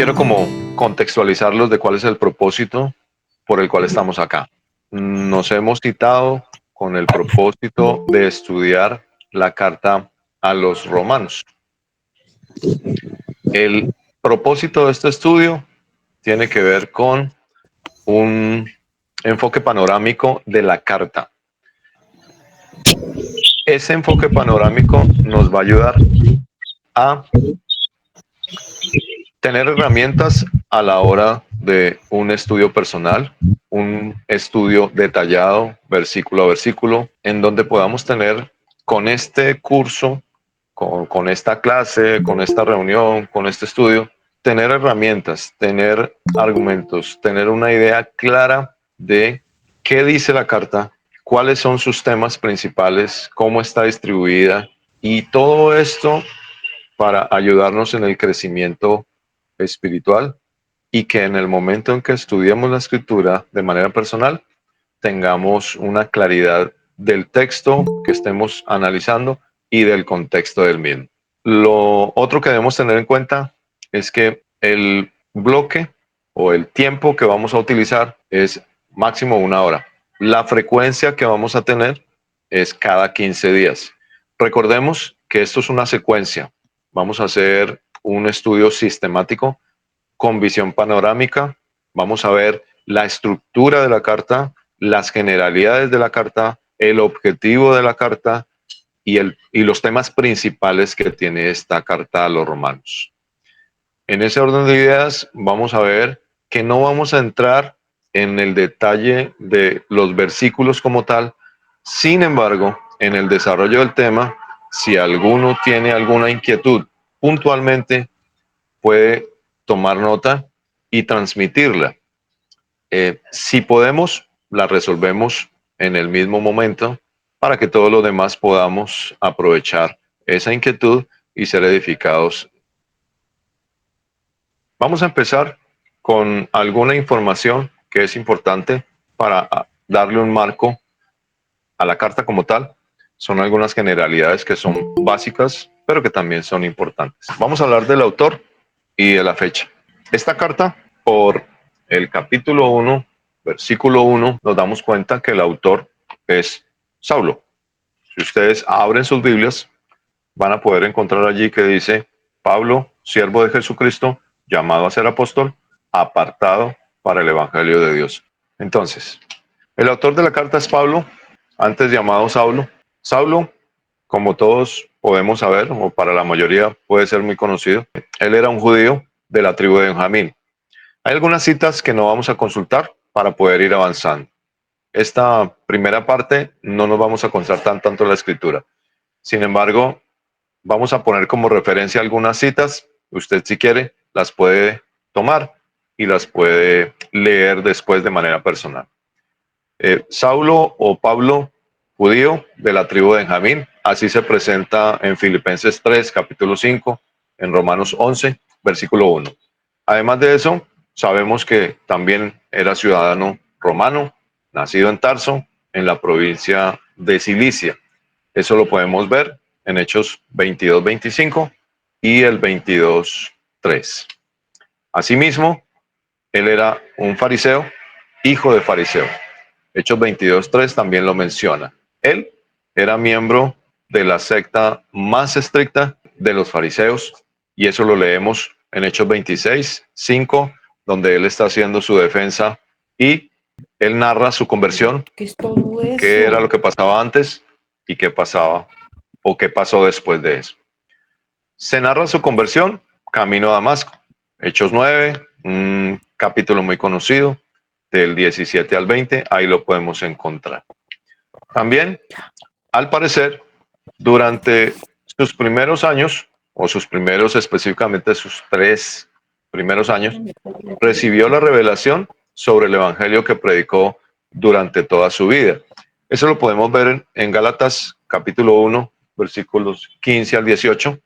quiero como contextualizarlos de cuál es el propósito por el cual estamos acá. Nos hemos citado con el propósito de estudiar la carta a los romanos. El propósito de este estudio tiene que ver con un enfoque panorámico de la carta. Ese enfoque panorámico nos va a ayudar a tener herramientas a la hora de un estudio personal, un estudio detallado, versículo a versículo, en donde podamos tener con este curso, con esta clase, con esta reunión, con este estudio, tener herramientas, tener argumentos, tener una idea clara de qué dice la carta, cuáles son sus temas principales, cómo está distribuida y todo esto para ayudarnos en el crecimiento espiritual y que en el momento en que estudiemos la escritura de manera personal tengamos una claridad del texto que estemos analizando y del contexto del mismo. Lo otro que debemos tener en cuenta es que el bloque o el tiempo que vamos a utilizar es máximo 1 hora. La frecuencia que vamos a tener es cada 15 días. Recordemos que esto es una secuencia. Vamos a hacer un estudio sistemático con visión panorámica. Vamos a ver la estructura de la carta, las generalidades de la carta, el objetivo de la carta y los temas principales que tiene esta carta a los romanos. En ese orden de ideas, vamos a ver que no vamos a entrar en el detalle de los versículos como tal. Sin embargo, en el desarrollo del tema, si alguno tiene alguna inquietud puntualmente, puede tomar nota y transmitirla. Si podemos, la resolvemos en el mismo momento para que todos los demás podamos aprovechar esa inquietud y ser edificados. Vamos a empezar con alguna información que es importante para darle un marco a la carta como tal. Son algunas generalidades que son básicas, pero que también son importantes. Vamos a hablar del autor y de la fecha. Esta carta, por el capítulo 1, versículo 1, nos damos cuenta que el autor es Saulo. Si ustedes abren sus Biblias, van a poder encontrar allí que dice Pablo, siervo de Jesucristo, llamado a ser apóstol, apartado para el Evangelio de Dios. Entonces, el autor de la carta es Pablo, antes llamado Saulo. Saulo, como todos podemos saber, o para la mayoría puede ser muy conocido, él era un judío de la tribu de Benjamín. Hay algunas citas que no vamos a consultar para poder ir avanzando. Esta primera parte no nos vamos a concentrar tanto en la escritura. Sin embargo, vamos a poner como referencia algunas citas. Usted, si quiere, las puede tomar y las puede leer después de manera personal. Saulo o Pablo, judío de la tribu de Benjamín, así se presenta en Filipenses 3, capítulo 5, en Romanos 11, versículo 1. Además de eso, sabemos que también era ciudadano romano, nacido en Tarso, en la provincia de Cilicia. Eso lo podemos ver en Hechos 22, 25 y el 22, 3. Asimismo, él era un fariseo, hijo de fariseo. Hechos 22, 3 también lo menciona. Él era miembro de la secta más estricta de los fariseos y eso lo leemos en Hechos 26, 5, donde él está haciendo su defensa y él narra su conversión, ¿Qué es todo eso? qué era lo que pasaba antes y qué pasaba o qué pasó después de eso. Se narra su conversión camino a Damasco. Hechos 9, un capítulo muy conocido, del 17 al 20, ahí lo podemos encontrar. También, al parecer, durante sus primeros años, o sus primeros específicamente sus 3 primeros años, recibió la revelación sobre el evangelio que predicó durante toda su vida. Eso lo podemos ver en Gálatas capítulo 1, versículos 15 al 18,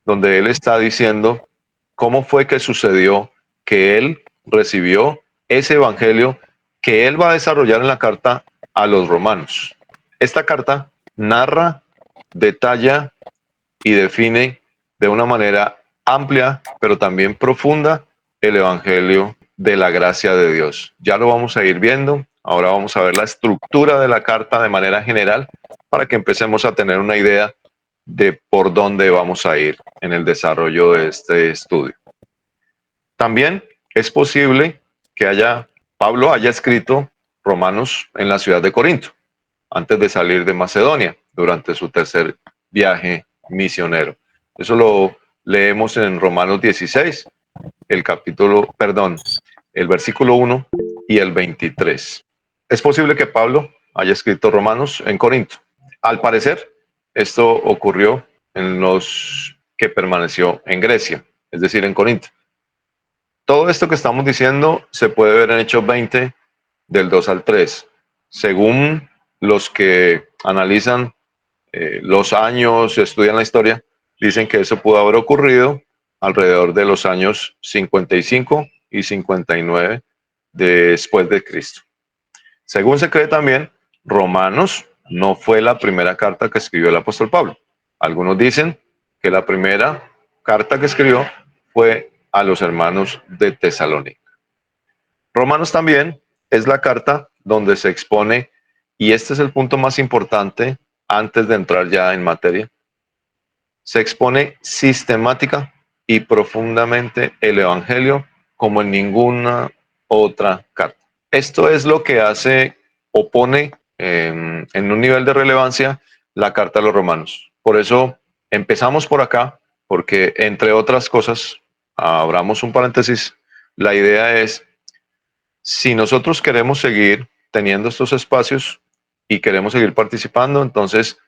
donde él está diciendo cómo fue que sucedió que él recibió ese evangelio que él va a desarrollar en la carta a los romanos. Esta carta narra, detalla y define de una manera amplia, pero también profunda, el Evangelio de la gracia de Dios. Ya lo vamos a ir viendo. Ahora vamos a ver la estructura de la carta de manera general para que empecemos a tener una idea de por dónde vamos a ir en el desarrollo de este estudio. También es posible que Pablo haya escrito Romanos en la ciudad de Corinto, antes de salir de Macedonia, durante su tercer viaje misionero. Eso lo leemos en Romanos 16, el versículo 1 y el 23. Es posible que Pablo haya escrito Romanos en Corinto. Al parecer, esto ocurrió en los que permaneció en Grecia, es decir, en Corinto. Todo esto que estamos diciendo se puede ver en Hechos 20, del 2 al 3. Según los que analizan los años, estudian la historia, dicen que eso pudo haber ocurrido alrededor de los años 55 y 59 después de Cristo. Según se cree también, Romanos no fue la primera carta que escribió el apóstol Pablo. Algunos dicen que la primera carta que escribió fue a los hermanos de Tesalónica. Romanos también es la carta donde se expone, y este es el punto más importante antes de entrar ya en materia, se expone sistemática y profundamente el Evangelio como en ninguna otra carta. Esto es lo que hace o pone en un nivel de relevancia la carta a los romanos. Por eso empezamos por acá, porque entre otras cosas, abramos un paréntesis, la idea es, si nosotros queremos seguir teniendo estos espacios y queremos seguir participando, entonces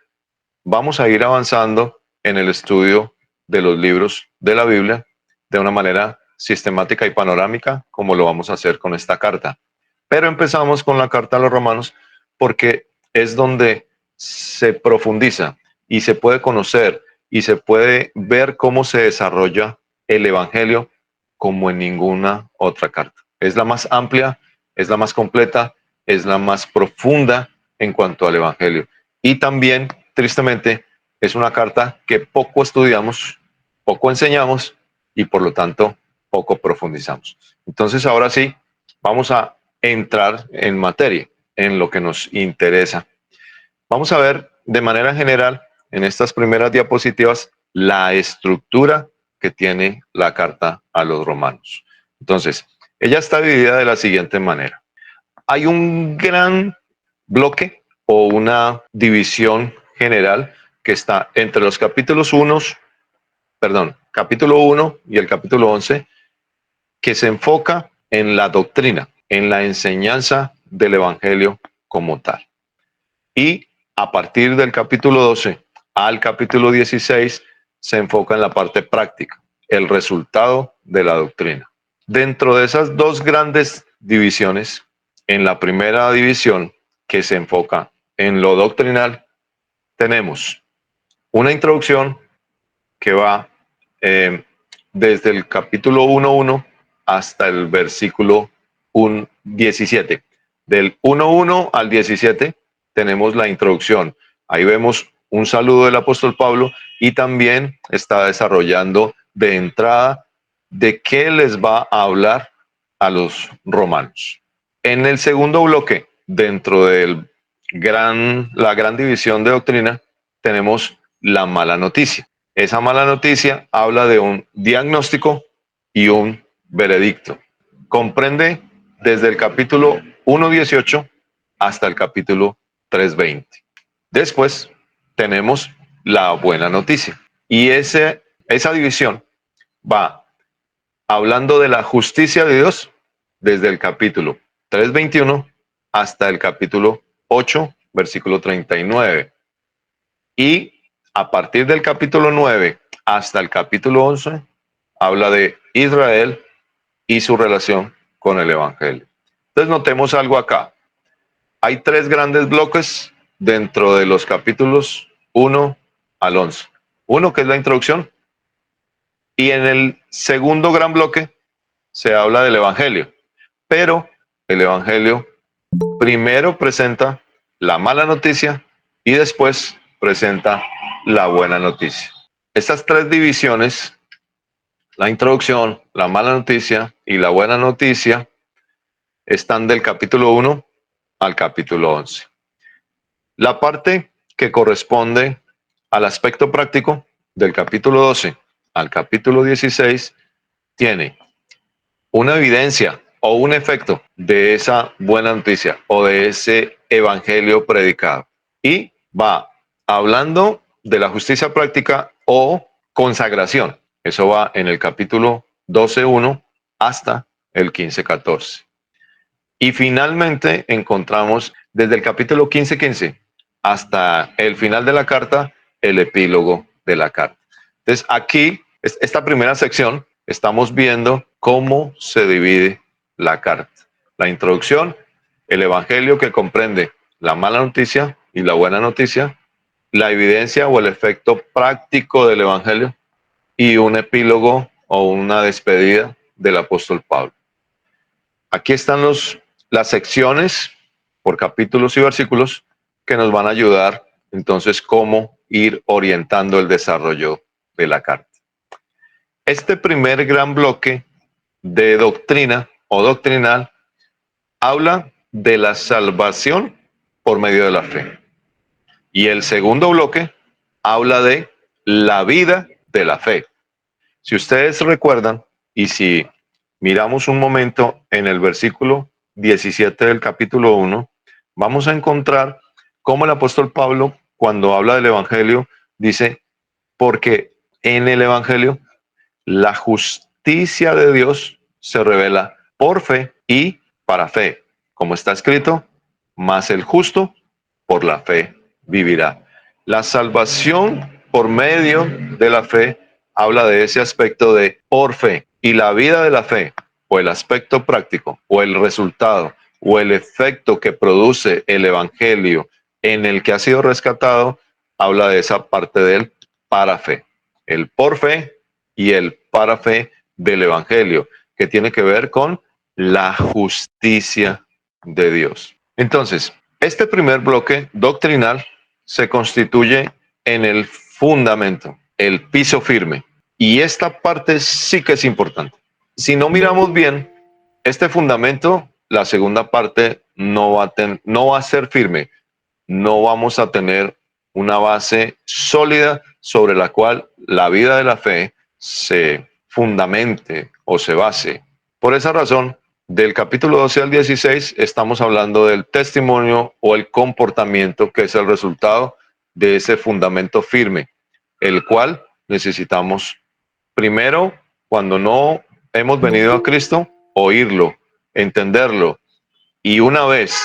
vamos a ir avanzando en el estudio de los libros de la Biblia de una manera sistemática y panorámica, como lo vamos a hacer con esta carta. Pero empezamos con la carta a los romanos porque es donde se profundiza y se puede conocer y se puede ver cómo se desarrolla el Evangelio como en ninguna otra carta. Es la más amplia, es la más completa, es la más profunda en cuanto al Evangelio. Y también, tristemente, es una carta que poco estudiamos, poco enseñamos y por lo tanto poco profundizamos. Entonces, ahora sí, vamos a entrar en materia, en lo que nos interesa. Vamos a ver de manera general en estas primeras diapositivas la estructura que tiene la carta a los romanos. Entonces, ella está dividida de la siguiente manera. Hay un gran bloque o una división general que está entre los capítulo 1 y el capítulo 11, que se enfoca en la doctrina, en la enseñanza del Evangelio como tal. Y a partir del capítulo 12 al capítulo 16 se enfoca en la parte práctica, el resultado de la doctrina. Dentro de esas dos grandes divisiones, en la primera división, que se enfoca en lo doctrinal, tenemos una introducción que va desde el capítulo 1.1 hasta el versículo 17. Del 1.1 al 17 tenemos la introducción. Ahí vemos un saludo del apóstol Pablo y también está desarrollando de entrada de qué les va a hablar a los romanos. En el segundo bloque, dentro de la gran división de doctrina, tenemos la mala noticia. Esa mala noticia habla de un diagnóstico y un veredicto. Comprende desde el capítulo 1.18 hasta el capítulo 3.20. Después tenemos la buena noticia. Y esa división va hablando de la justicia de Dios desde el capítulo 3.21 hasta el capítulo 8, versículo 39. Y a partir del capítulo 9 hasta el capítulo 11, habla de Israel y su relación con el Evangelio. Entonces notemos algo acá. Hay tres grandes bloques dentro de los capítulos 1 al 11. Uno que es la introducción, y en el segundo gran bloque se habla del Evangelio. Pero el Evangelio primero presenta la mala noticia y después presenta la buena noticia. Estas tres divisiones La introducción, la mala noticia y la buena noticia están del capítulo 1 al capítulo 11. La parte que corresponde al aspecto práctico del capítulo 12 al capítulo 16 tiene una evidencia o un efecto de esa buena noticia o de ese evangelio predicado. Y va hablando de la justicia práctica o consagración. Eso va en el capítulo 12:1 hasta el 15:14. Y finalmente encontramos desde el capítulo 15:15 hasta el final de la carta, el epílogo de la carta. Entonces aquí, esta primera sección, estamos viendo cómo se divide la carta. La introducción, el evangelio que comprende la mala noticia y la buena noticia, la evidencia o el efecto práctico del evangelio y un epílogo o una despedida del apóstol Pablo. Aquí están las secciones por capítulos y versículos que nos van a ayudar entonces cómo ir orientando el desarrollo de la carta. Este primer gran bloque de doctrina o doctrinal habla de la salvación por medio de la fe. Y el segundo bloque habla de la vida de la fe. Si ustedes recuerdan, y si miramos un momento en el versículo 17 del capítulo 1, vamos a encontrar cómo el apóstol Pablo, cuando habla del Evangelio, dice, porque en el Evangelio la justicia de Dios se revela por fe y para fe. Como está escrito, mas el justo por la fe vivirá. La salvación por medio de la fe habla de ese aspecto de por fe. Y la vida de la fe, o el aspecto práctico, o el resultado, o el efecto que produce el Evangelio en el que ha sido rescatado, habla de esa parte del para fe. El por fe y el para fe del Evangelio, que tiene que ver con la justicia de Dios. Entonces, este primer bloque doctrinal se constituye en el fundamento, el piso firme. Y esta parte sí que es importante. Si no miramos bien este fundamento, la segunda parte no va a ser firme. No vamos a tener una base sólida sobre la cual la vida de la fe se fundamente o se base. Por esa razón, del capítulo 12 al 16 estamos hablando del testimonio o el comportamiento que es el resultado de ese fundamento firme, el cual necesitamos primero, cuando no hemos venido a Cristo, oírlo, entenderlo, y una vez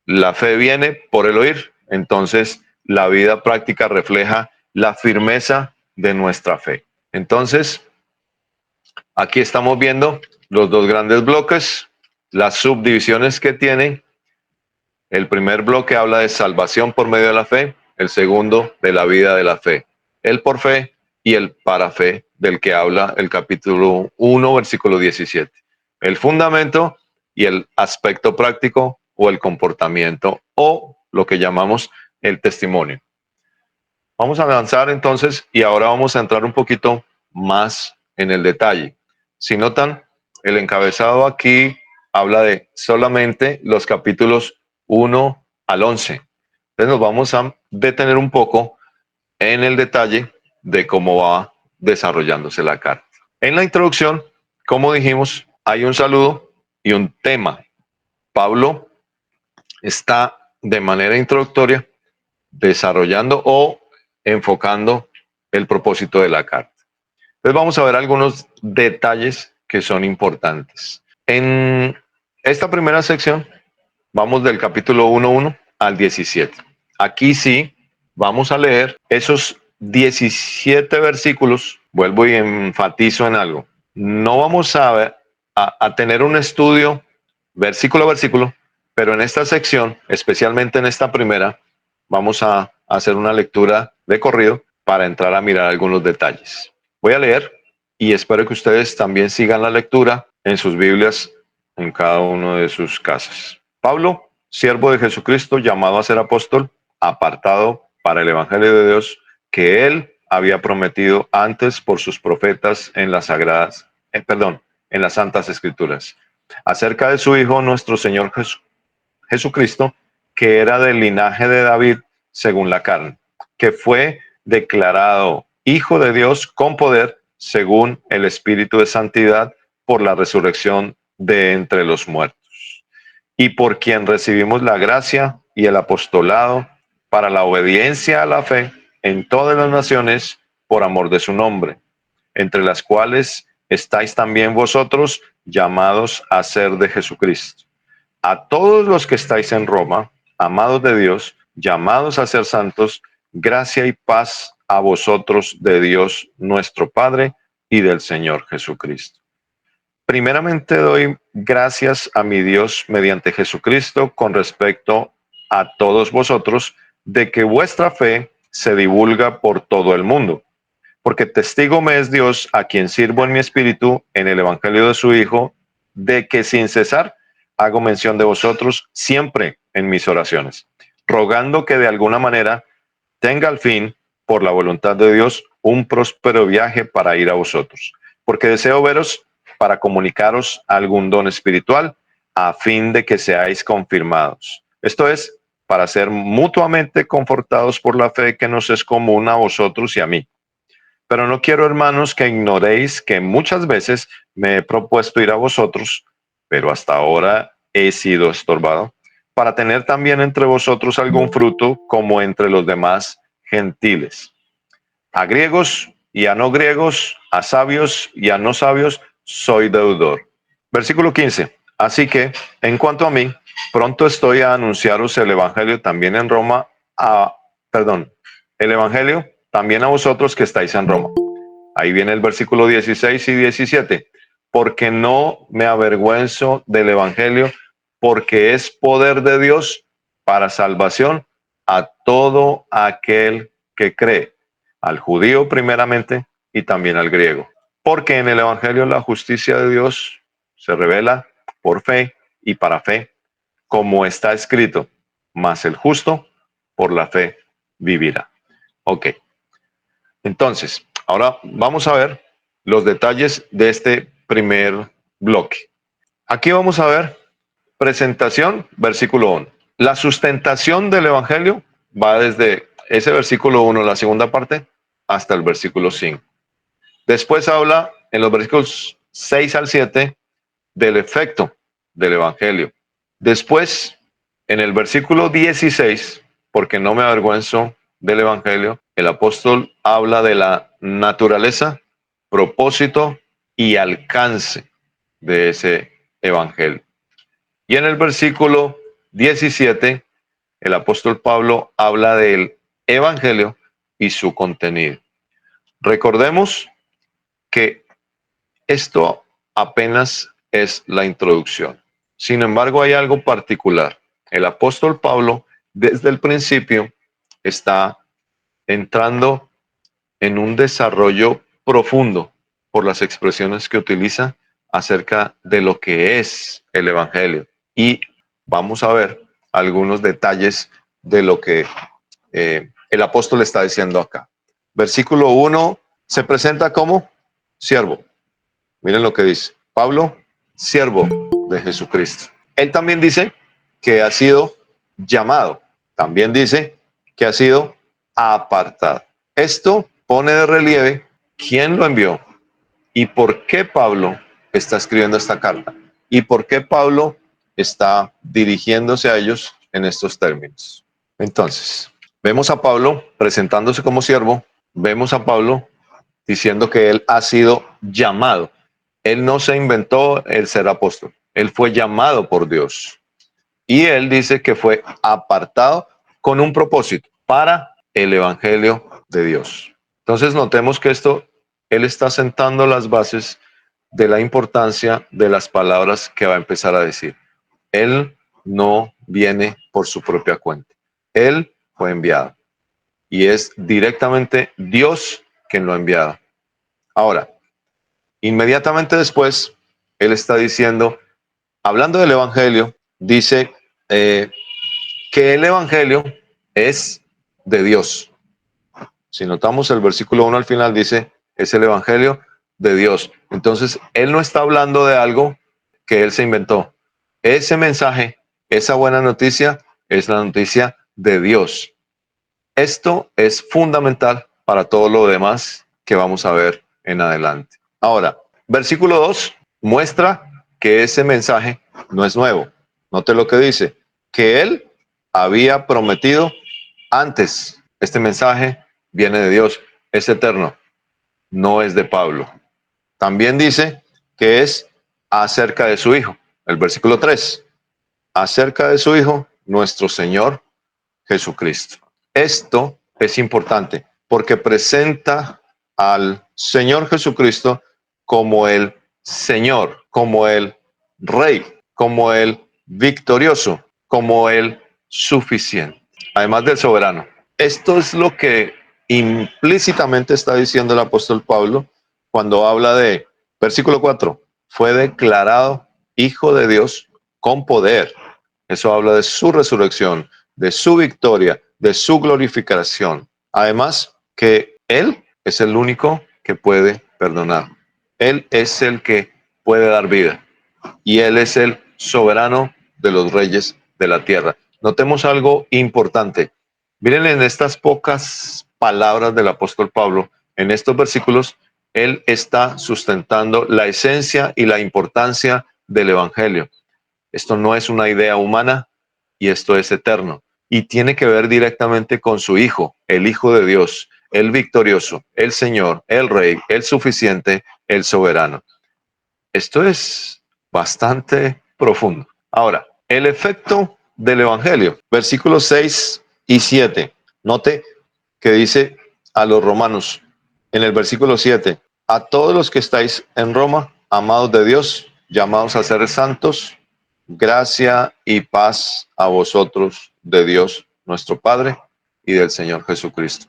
la fe viene por el oír, entonces la vida práctica refleja la firmeza de nuestra fe. Entonces, aquí estamos viendo los dos grandes bloques, las subdivisiones que tienen. El primer bloque habla de salvación por medio de la fe, el segundo de la vida de la fe. El por fe y el para fe, del que habla el capítulo 1, versículo 17. El fundamento y el aspecto práctico o el comportamiento o lo que llamamos el testimonio. Vamos a avanzar entonces y ahora vamos a entrar un poquito más en el detalle. Si notan, el encabezado aquí habla de solamente los capítulos 1 al 11. Entonces nos vamos a detener un poco en el detalle de cómo va desarrollándose la carta. En la introducción, como dijimos, hay un saludo y un tema. Pablo está de manera introductoria desarrollando o enfocando el propósito de la carta. Entonces vamos a ver algunos detalles que son importantes. En esta primera sección vamos del capítulo 1:1 al 17. Aquí sí vamos a leer esos 17 versículos. Vuelvo y enfatizo en algo. No vamos a tener un estudio versículo a versículo, pero en esta sección, especialmente en esta primera, vamos a hacer una lectura de corrido para entrar a mirar algunos detalles. Voy a leer y espero que ustedes también sigan la lectura en sus Biblias en cada uno de sus casas. Pablo, siervo de Jesucristo, llamado a ser apóstol, apartado para el Evangelio de Dios, que él había prometido antes por sus profetas en las en las Santas Escrituras, acerca de su Hijo, nuestro Señor Jesucristo, que era del linaje de David según la carne, que fue declarado Hijo de Dios con poder según el Espíritu de Santidad por la resurrección de entre los muertos, y por quien recibimos la gracia y el apostolado para la obediencia a la fe en todas las naciones por amor de su nombre, entre las cuales estáis también vosotros llamados a ser de Jesucristo. A todos los que estáis en Roma, amados de Dios, llamados a ser santos, gracia y paz a vosotros de Dios nuestro Padre y del Señor Jesucristo. Primeramente doy gracias a mi Dios mediante Jesucristo con respecto a todos vosotros, de que vuestra fe se divulga por todo el mundo, porque testigo me es Dios, a quien sirvo en mi espíritu en el Evangelio de su Hijo, de que sin cesar hago mención de vosotros siempre en mis oraciones, rogando que de alguna manera tenga al fin, por la voluntad de Dios, un próspero viaje para ir a vosotros, porque deseo veros para comunicaros algún don espiritual, a fin de que seáis confirmados. Esto es, para ser mutuamente confortados por la fe que nos es común a vosotros y a mí. Pero no quiero, hermanos, que ignoréis que muchas veces me he propuesto ir a vosotros, pero hasta ahora he sido estorbado, para tener también entre vosotros algún fruto como entre los demás gentiles. A griegos y a no griegos, a sabios y a no sabios, soy deudor. Versículo 15. Así que, en cuanto a mí, pronto estoy a anunciaros el Evangelio también en Roma, el Evangelio también a vosotros que estáis en Roma. Ahí viene el versículo 16 y 17. Porque no me avergüenzo del Evangelio, porque es poder de Dios para salvación a todo aquel que cree, al judío primeramente y también al griego. Porque en el Evangelio la justicia de Dios se revela por fe y para fe, como está escrito, mas el justo por la fe vivirá. Ok, entonces, ahora vamos a ver los detalles de este primer bloque. Aquí vamos a ver presentación, versículo 1. La sustentación del Evangelio va desde ese versículo 1, la segunda parte, hasta el versículo 5. Después habla en los versículos 6 al 7 del efecto del Evangelio. Después, en el versículo 16, porque no me avergüenzo del Evangelio, el apóstol habla de la naturaleza, propósito y alcance de ese Evangelio. Y en el versículo 17, el apóstol Pablo habla del Evangelio y su contenido. Recordemos que esto apenas es la introducción. Sin embargo, hay algo particular. El apóstol Pablo, desde el principio, está entrando en un desarrollo profundo por las expresiones que utiliza acerca de lo que es el Evangelio. Y vamos a ver algunos detalles de lo que el apóstol está diciendo acá. Versículo 1 se presenta como siervo. Miren lo que dice. Pablo, siervo de Jesucristo. Él también dice que ha sido llamado. También dice que ha sido apartado. Esto pone de relieve quién lo envió y por qué Pablo está escribiendo esta carta y por qué Pablo está dirigiéndose a ellos en estos términos. Entonces, vemos a Pablo presentándose como siervo, vemos a Pablo diciendo que él ha sido llamado. Él no se inventó el ser apóstol, él fue llamado por Dios. Y él dice que fue apartado con un propósito para el Evangelio de Dios. Entonces notemos que él está sentando las bases de la importancia de las palabras que va a empezar a decir. Él no viene por su propia cuenta. Él fue enviado. Y es directamente Dios quien lo ha enviado. Ahora, inmediatamente después, él está diciendo, hablando del Evangelio, dice que el Evangelio es de Dios. Si notamos el versículo 1 al final dice, es el Evangelio de Dios. Entonces, él no está hablando de algo que él se inventó. Ese mensaje, esa buena noticia, es la noticia de Dios. Esto es fundamental para todo lo demás que vamos a ver en adelante. Ahora, versículo 2 muestra que ese mensaje no es nuevo. Note lo que dice, que él había prometido antes. Este mensaje viene de Dios, es eterno, no es de Pablo. También dice que es acerca de su Hijo. El versículo 3, acerca de su Hijo, nuestro Señor Jesucristo. Esto es importante porque presenta al Señor Jesucristo como el Señor, como el Rey, como el victorioso, como el suficiente, además del soberano. Esto es lo que implícitamente está diciendo el apóstol Pablo cuando habla de, versículo 4, fue declarado Hijo de Dios con poder. Eso habla de su resurrección, de su victoria, de su glorificación. Además, que Él es el único que puede perdonar. Él es el que puede dar vida. Y Él es el soberano de los reyes de la tierra. Notemos algo importante. Miren en estas pocas palabras del apóstol Pablo, en estos versículos, Él está sustentando la esencia y la importancia del Evangelio. Esto no es una idea humana y esto es eterno. Y tiene que ver directamente con su Hijo, el Hijo de Dios, el victorioso, el Señor, el Rey, el suficiente, el soberano. Esto es bastante profundo. Ahora, el efecto del Evangelio, versículos 6 y 7. Note que dice a los romanos en el versículo 7, a todos los que estáis en Roma, amados de Dios, llamados a ser santos, gracia y paz a vosotros de Dios nuestro Padre y del Señor Jesucristo.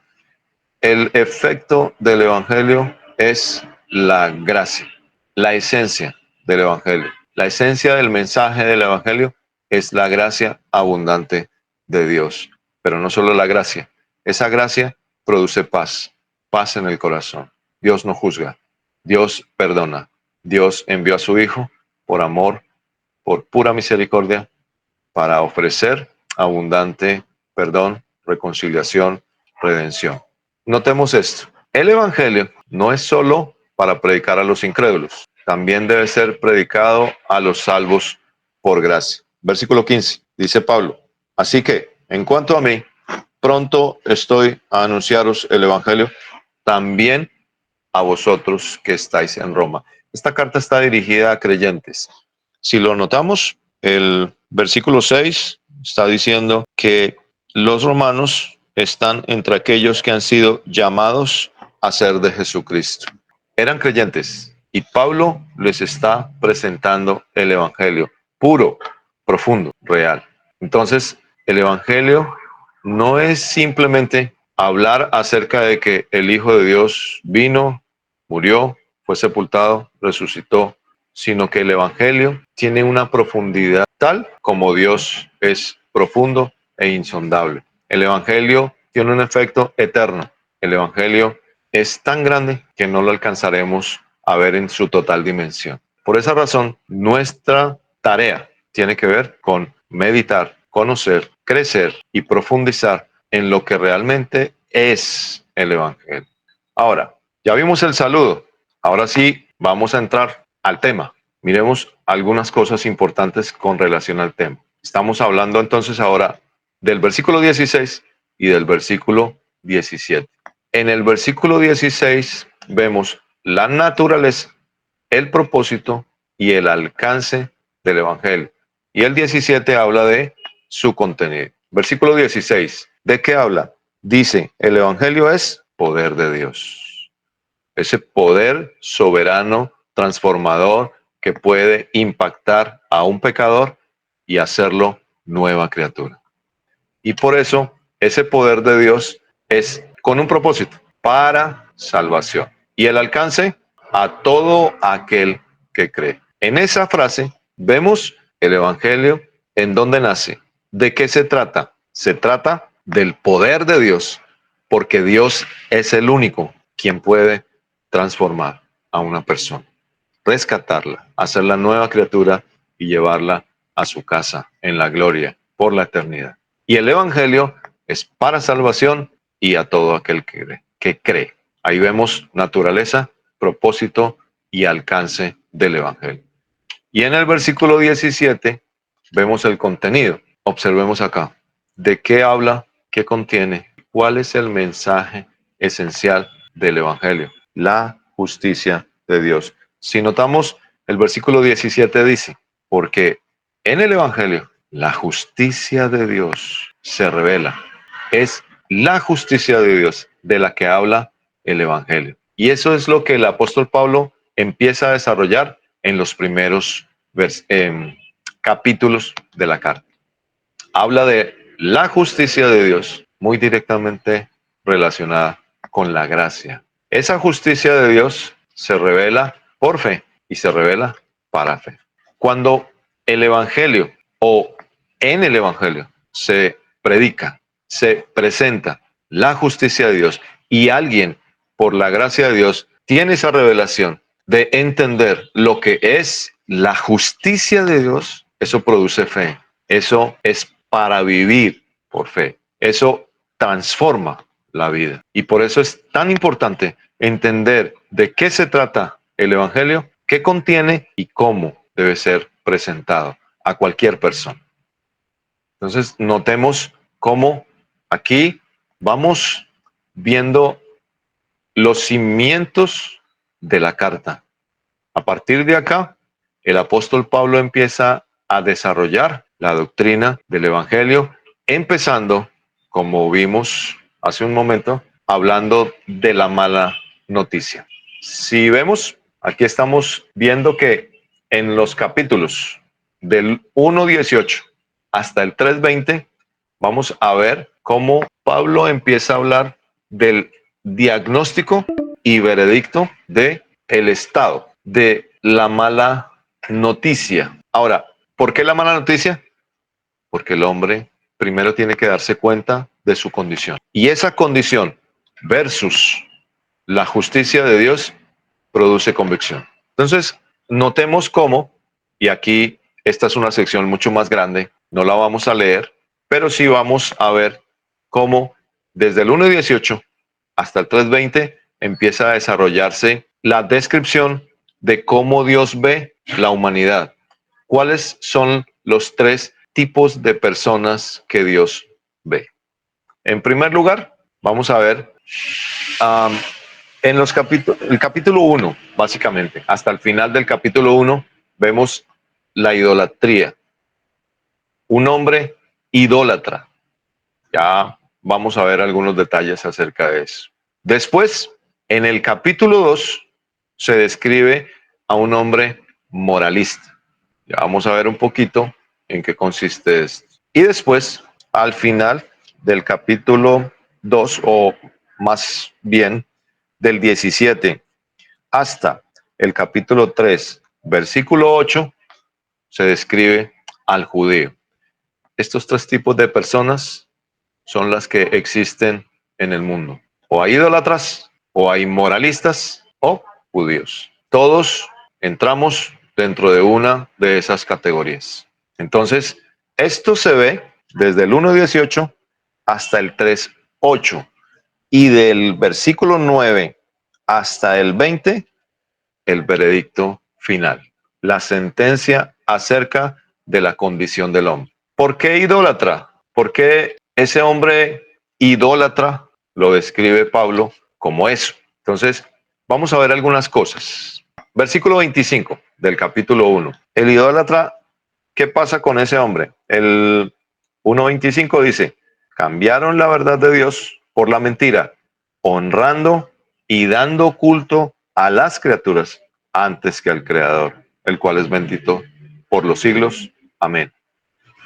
El efecto del Evangelio es la gracia, la esencia del Evangelio. La esencia del mensaje del Evangelio es la gracia abundante de Dios. Pero no solo la gracia, esa gracia produce paz, paz en el corazón. Dios no juzga, Dios perdona. Dios envió a su Hijo por amor, por pura misericordia, para ofrecer abundante perdón, reconciliación, redención. Notemos esto. El Evangelio no es solo para predicar a los incrédulos, también debe ser predicado a los salvos por gracia. Versículo 15, dice Pablo, así que, en cuanto a mí, pronto estoy a anunciaros el Evangelio también a vosotros que estáis en Roma. Esta carta está dirigida a creyentes. Si lo notamos, el versículo 6 está diciendo que los romanos están entre aquellos que han sido llamados a ser de Jesucristo. Eran creyentes y Pablo les está presentando el Evangelio puro, profundo, real. Entonces, el Evangelio no es simplemente hablar acerca de que el Hijo de Dios vino, murió, fue sepultado, resucitó, sino que el Evangelio tiene una profundidad tal como Dios es profundo e insondable. El Evangelio tiene un efecto eterno. El Evangelio es tan grande que no lo alcanzaremos a ver en su total dimensión. Por esa razón, nuestra tarea tiene que ver con meditar, conocer, crecer y profundizar en lo que realmente es el Evangelio. Ahora, ya vimos el saludo. Ahora sí, vamos a entrar al tema. Miremos algunas cosas importantes con relación al tema. Estamos hablando entonces ahora del versículo 16 y del versículo 17. En el versículo 16 vemos la naturaleza, el propósito y el alcance del Evangelio. Y el 17 habla de su contenido. Versículo 16, ¿de qué habla? Dice, el Evangelio es poder de Dios. Ese poder soberano, transformador, que puede impactar a un pecador y hacerlo nueva criatura. Y por eso ese poder de Dios es con un propósito, para salvación. Y el alcance a todo aquel que cree. En esa frase vemos el Evangelio en dónde nace. ¿De qué se trata? Se trata del poder de Dios porque Dios es el único quien puede transformar a una persona, rescatarla, hacerla nueva criatura y llevarla a su casa en la gloria por la eternidad. Y el Evangelio es para salvación y a todo aquel que cree. Ahí vemos naturaleza, propósito y alcance del Evangelio. Y en el versículo 17 vemos el contenido. Observemos acá. ¿De qué habla? ¿Qué contiene? ¿Cuál es el mensaje esencial del Evangelio? La justicia de Dios. Si notamos, el versículo 17 dice, porque en el Evangelio la justicia de Dios se revela. Es la justicia de Dios de la que habla el Evangelio. Y eso es lo que el apóstol Pablo empieza a desarrollar en los primeros capítulos de la carta. Habla de la justicia de Dios muy directamente relacionada con la gracia. Esa justicia de Dios se revela por fe y se revela para fe. Cuando el Evangelio o en el Evangelio se predica, se presenta la justicia de Dios y alguien por la gracia de Dios tiene esa revelación de entender lo que es la justicia de Dios, eso produce fe. Eso es para vivir por fe. Eso transforma la vida. Y por eso es tan importante entender de qué se trata el Evangelio, qué contiene y cómo debe ser presentado a cualquier persona. Entonces, notemos cómo aquí vamos viendo los cimientos de la carta. A partir de acá, el apóstol Pablo empieza a desarrollar la doctrina del Evangelio, empezando, como vimos hace un momento, hablando de la mala noticia. Si vemos, aquí estamos viendo que en los capítulos del 1:18 hasta el 3:20, vamos a ver cómo Pablo empieza a hablar del diagnóstico y veredicto de el estado de la mala noticia. Ahora, ¿por qué la mala noticia? Porque el hombre primero tiene que darse cuenta de su condición. Y esa condición versus la justicia de Dios produce convicción. Entonces, notemos cómo, y aquí esta es una sección mucho más grande, no la vamos a leer, pero sí vamos a ver cómo desde el 1:18 hasta el 3:20 empieza a desarrollarse la descripción de cómo Dios ve la humanidad. ¿Cuáles son los tres tipos de personas que Dios ve? En primer lugar, vamos a ver en los el capítulo 1, básicamente, hasta el final del capítulo 1, vemos la idolatría. Un hombre idólatra. Ya vamos a ver algunos detalles acerca de eso. Después, en el capítulo 2, se describe a un hombre moralista. Ya vamos a ver un poquito en qué consiste esto. Y después, al final del capítulo 2, o más bien del 17 hasta el capítulo 3, versículo 8, se describe al judío. Estos tres tipos de personas son las que existen en el mundo. O hay idólatras, o hay moralistas, o judíos. Todos entramos dentro de una de esas categorías. Entonces, esto se ve desde el 1:18 hasta el 3:8. Y del versículo 9 hasta el 20, el veredicto final, la sentencia acerca de la condición del hombre. ¿Por qué idólatra? ¿Por qué ese hombre idólatra lo describe Pablo como eso? Entonces, vamos a ver algunas cosas. Versículo 25 del capítulo 1. El idólatra, ¿qué pasa con ese hombre? El 1:25 dice, cambiaron la verdad de Dios por la mentira, honrando y dando culto a las criaturas antes que al Creador, el cual es bendito por los siglos. Amén.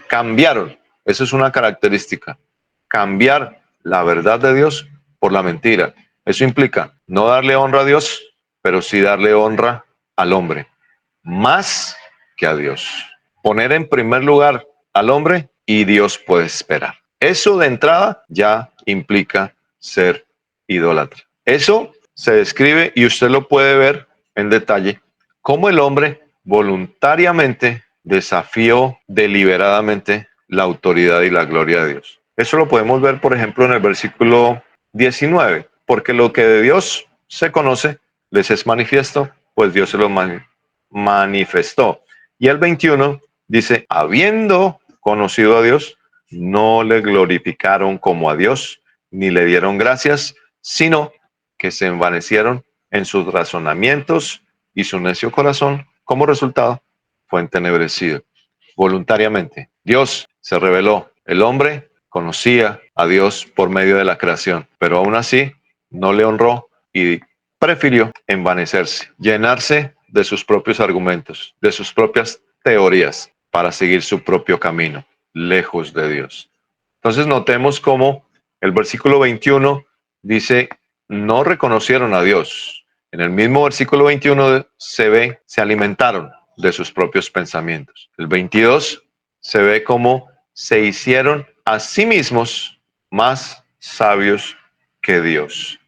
Cambiaron, eso es una característica, cambiar la verdad de Dios por la mentira. Eso implica no darle honra a Dios, pero sí darle honra al hombre, más que a Dios. Poner en primer lugar al hombre y Dios puede esperar. Eso de entrada ya implica ser idólatra. Eso se describe y usted lo puede ver en detalle, cómo el hombre voluntariamente desafió deliberadamente la autoridad y la gloria de Dios. Eso lo podemos ver, por ejemplo, en el versículo 19, porque lo que de Dios se conoce les es manifiesto, pues Dios se lo manifestó. Y el 21 dice, habiendo conocido a Dios, no le glorificaron como a Dios, ni le dieron gracias, sino que se envanecieron en sus razonamientos y su necio corazón, como resultado, fue entenebrecido. Voluntariamente, Dios se reveló. El hombre conocía a Dios por medio de la creación, pero aún así no le honró y prefirió envanecerse, llenarse de sus propios argumentos, de sus propias teorías, para seguir su propio camino, lejos de Dios. Entonces notemos cómo el versículo 21 dice, no reconocieron a Dios. En el mismo versículo 21 se alimentaron de sus propios pensamientos. El 22 se ve cómo se hicieron a sí mismos más sabios que Dios.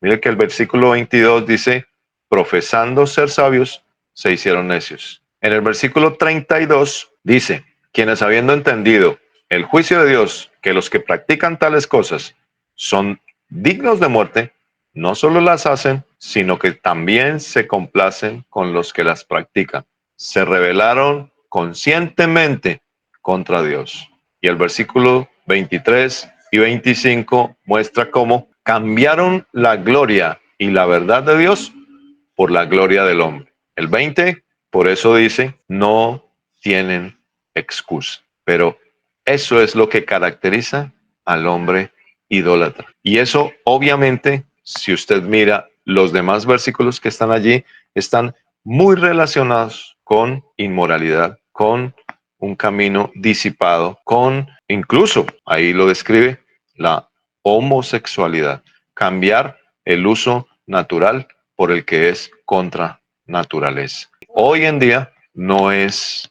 Mire que el versículo 22 dice, profesando ser sabios, se hicieron necios. En el versículo 32 dice, quienes habiendo entendido el juicio de Dios, que los que practican tales cosas son dignos de muerte, no solo las hacen, sino que también se complacen con los que las practican. Se rebelaron conscientemente contra Dios. Y el versículo 23 y 25 muestra cómo cambiaron la gloria y la verdad de Dios por la gloria del hombre. El 20, por eso dice, no tienen excusa. Pero eso es lo que caracteriza al hombre idólatra. Y eso, obviamente, si usted mira los demás versículos que están allí, están muy relacionados con inmoralidad, con un camino disipado, con incluso, ahí lo describe, la homosexualidad, cambiar el uso natural por el que es contra naturaleza. Hoy en día no es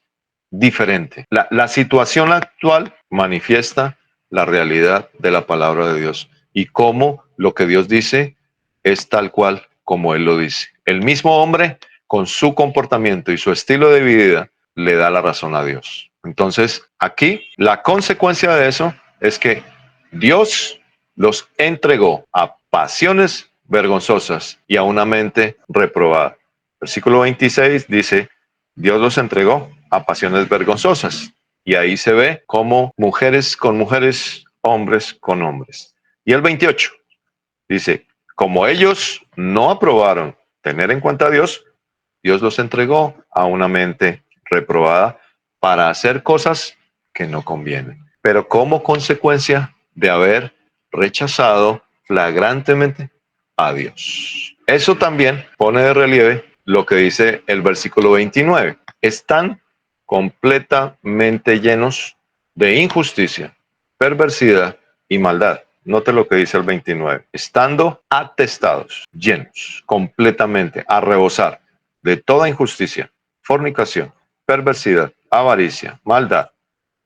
diferente. La situación actual manifiesta la realidad de la palabra de Dios y cómo lo que Dios dice es tal cual como Él lo dice. El mismo hombre, con su comportamiento y su estilo de vida, le da la razón a Dios. Entonces, aquí la consecuencia de eso es que Dios los entregó a pasiones vergonzosas y a una mente reprobada. Versículo 26 dice, Dios los entregó a pasiones vergonzosas. Y ahí se ve como mujeres con mujeres, hombres con hombres. Y el 28 dice, como ellos no aprobaron tener en cuenta a Dios, Dios los entregó a una mente reprobada para hacer cosas que no convienen. Pero como consecuencia de haber rechazado flagrantemente a Dios. Eso también pone de relieve lo que dice el versículo 29. Están completamente llenos de injusticia, perversidad y maldad. Note lo que dice el 29. Estando atestados, llenos, completamente, a rebosar de toda injusticia, fornicación, perversidad, avaricia, maldad,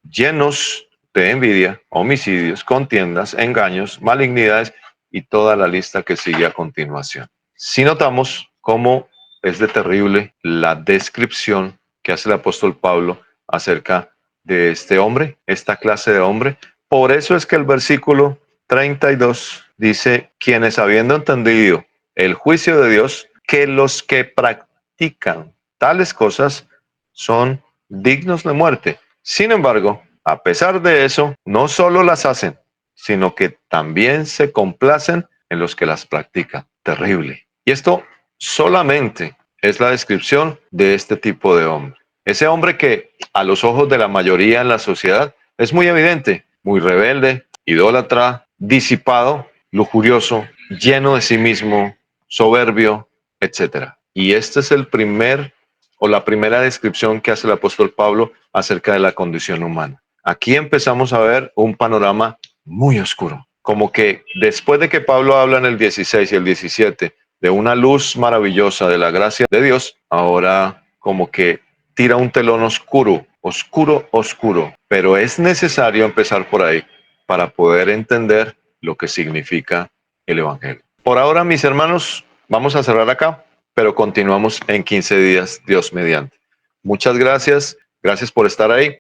llenos de envidia, homicidios, contiendas, engaños, malignidades y toda la lista que sigue a continuación. Si notamos cómo es de terrible la descripción que hace el apóstol Pablo acerca de este hombre, esta clase de hombre, por eso es que el versículo 32 dice, quienes habiendo entendido el juicio de Dios, que los que practican tales cosas son dignos de muerte. Sin embargo, a pesar de eso, no solo las hacen, sino que también se complacen en los que las practican. Terrible. Y esto solamente es la descripción de este tipo de hombre. Ese hombre que a los ojos de la mayoría en la sociedad es muy evidente, muy rebelde, idólatra, disipado, lujurioso, lleno de sí mismo, soberbio, etc. Y este es el primer o la primera descripción que hace el apóstol Pablo acerca de la condición humana. Aquí empezamos a ver un panorama muy oscuro, como que después de que Pablo habla en el 16 y el 17 de una luz maravillosa de la gracia de Dios, ahora como que tira un telón oscuro, oscuro, oscuro, pero es necesario empezar por ahí para poder entender lo que significa el Evangelio. Por ahora, mis hermanos, vamos a cerrar acá, pero continuamos en 15 días, Dios mediante. Muchas gracias. Gracias por estar ahí.